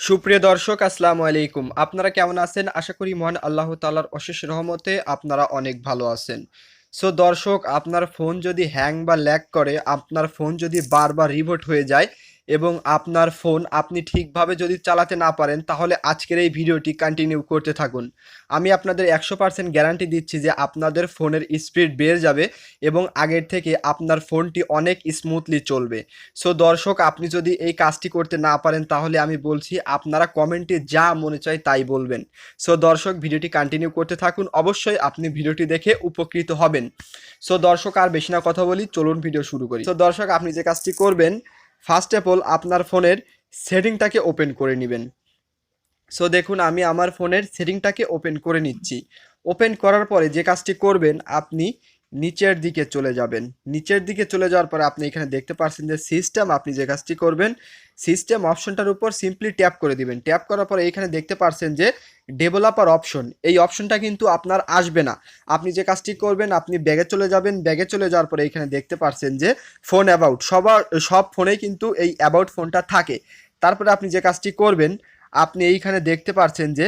সুপ্রিয় দর্শক আসসালামু আলাইকুম। আপনারা কেমন আছেন? আশা করি মহান আল্লাহ তাআলার অশেষ রহমতে আপনারা অনেক ভালো আছেন। সো দর্শক, আপনার ফোন যদি হ্যাং বা ল্যাগ করে, আপনার ফোন যদি বারবার রিবোট হয়ে যায় এবং আপনার ফোন আপনি ঠিকভাবে যদি চালাতে না পারেন, তাহলে আজকের এই ভিডিওটি কন্টিনিউ করতে থাকুন। আমি আপনাদের 100% গ্যারান্টি দিচ্ছি যে আপনাদের ফোনের স্পিড বেড়ে যাবে এবং আগের থেকে আপনার ফোনটি অনেক স্মুথলি চলবে। সো দর্শক, আপনি যদি এই কাজটি করতে না পারেন, তাহলে আমি বলছি আপনারা কমেন্টে যা মনে চায় তাই বলবেন। সো দর্শক, ভিডিওটি কন্টিনিউ করতে থাকুন। অবশ্যই আপনি ভিডিওটি দেখে উপকৃত হবেন। সো দর্শক, আর বেশি না কথা বলি, চলুন ভিডিও শুরু করি। সো দর্শক, আপনি যে কাজটি করবেন, ফার্স্ট অফ অল আপনার ফোনের সেটিংটাকে ওপেন করে নেবেন। সো দেখুন, আমি আমার ফোনের সেটিংটাকে ওপেন করে নিচ্ছি। ওপেন করার পরে যে কাজটি করবেন, আপনি নিচের দিকে চলে যাবেন। নিচের দিকে চলে যাওয়ার পরে আপনি এখানে দেখতে পাচ্ছেন যে সিস্টেম, আপনি যে কাজটি করবেন, সিস্টেম অপশনটার উপর সিম্পলি ট্যাপ করে দিবেন। ট্যাপ করার পরে এইখানে দেখতে পাচ্ছেন যে ডেভেলপার অপশন, এই অপশনটা কিন্তু আপনার আসবে না। আপনি যে কাজটি করবেন, আপনি ব্যাগে চলে যাবেন। ব্যাগে চলে যাওয়ার পরে এইখানে দেখতে পাচ্ছেন যে ফোন অ্যাবাউট, সব ফোনেই কিন্তু এই অ্যাবাউট ফোনটা থাকে। তারপরে আপনি যে কাজটি করবেন, আপনি এইখানে দেখতে পাচ্ছেন যে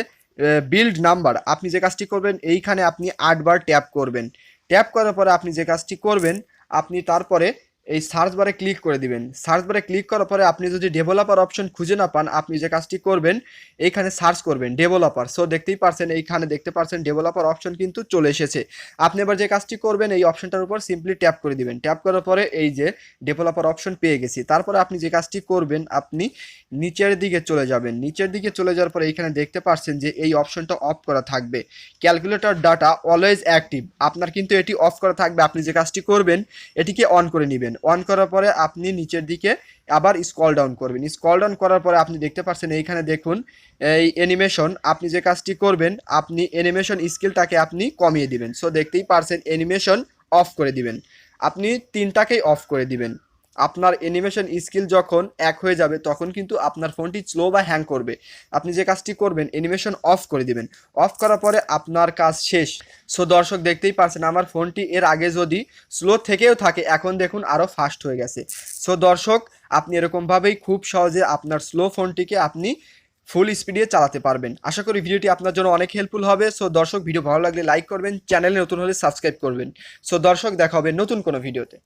বিল্ড নাম্বার, আপনি যে কাজটি করবেন, এইখানে আপনি 8 বার ট্যাপ করবেন। ট্যাপ করার পরে আপনি যে কাজটি করবেন, আপনি তারপরে এই সার্চ বারে ক্লিক করে দিবেন। সার্চ বারে ক্লিক করার পরে আপনি যদি ডেভেলপার অপশন খুঁজে না পান, আপনি যে কাজটি করবেন, এইখানে সার্চ করবেন ডেভেলপার। সো দেখতেই পারছেন, এইখানে দেখতে পারছেন ডেভেলপার অপশন কিন্তু চলে এসেছে। আপনি এবার যে কাজটি করবেন, এই অপশনটার উপর সিম্পলি ট্যাপ করে দিবেন। ট্যাপ করার পরে এই যে ডেভেলপার অপশন পেয়ে গেছি। তারপরে আপনি যে কাজটি করবেন, আপনি নিচের দিকে চলে যাবেন। নিচের দিকে চলে যাওয়ার পরে এইখানে দেখতে পাচ্ছেন যে এই অপশনটা অফ করা থাকবে, ক্যালকুলেটর ডাটা অলওয়েজ অ্যাক্টিভ। আপনার কিন্তু এটি অফ করা থাকবে। আপনি যে কাজটি করবেন, এটিকে অন করে নেবেন। অন করার পরে আপনি নিচের দিকে আবার স্ক্রল ডাউন করবেন। স্ক্রল ডাউন করার পরে আপনি দেখতে পাচ্ছেন এইখানে দেখুন এই অ্যানিমেশন, আপনি যে কাজটি করবেন, আপনি অ্যানিমেশন স্কিলটাকে আপনি কমিয়ে দিবেন। সো দেখতেই পারছেন অ্যানিমেশন অফ করে দিবেন। আপনি তিনটাকেই অফ করে দিবেন। আপনার অ্যানিমেশন স্কিল যখন এক হয়ে যাবে, তখন কিন্তু আপনার ফোনটি স্লো বা হ্যাং করবে। আপনি যে কাজটি করবেন, অ্যানিমেশন অফ করে দিবেন। অফ করার পরে আপনার কাজ শেষ। সো দর্শক, দেখতেই পাচ্ছেন আমার ফোনটি এর আগে যদি স্লো থেকেও থাকে, এখন দেখুন আরও ফাস্ট হয়ে গেছে। সো দর্শক, আপনি এরকমভাবেই খুব সহজে আপনার স্লো ফোনটিকে আপনি ফুল স্পিডে চালাতে পারবেন। আশা করি ভিডিওটি আপনার জন্য অনেক হেল্পফুল হবে। সো দর্শক, ভিডিও ভালো লাগলে লাইক করবেন, চ্যানেলে নতুন হলে সাবস্ক্রাইব করবেন। সো দর্শক, দেখা হবে নতুন কোনো ভিডিওতে।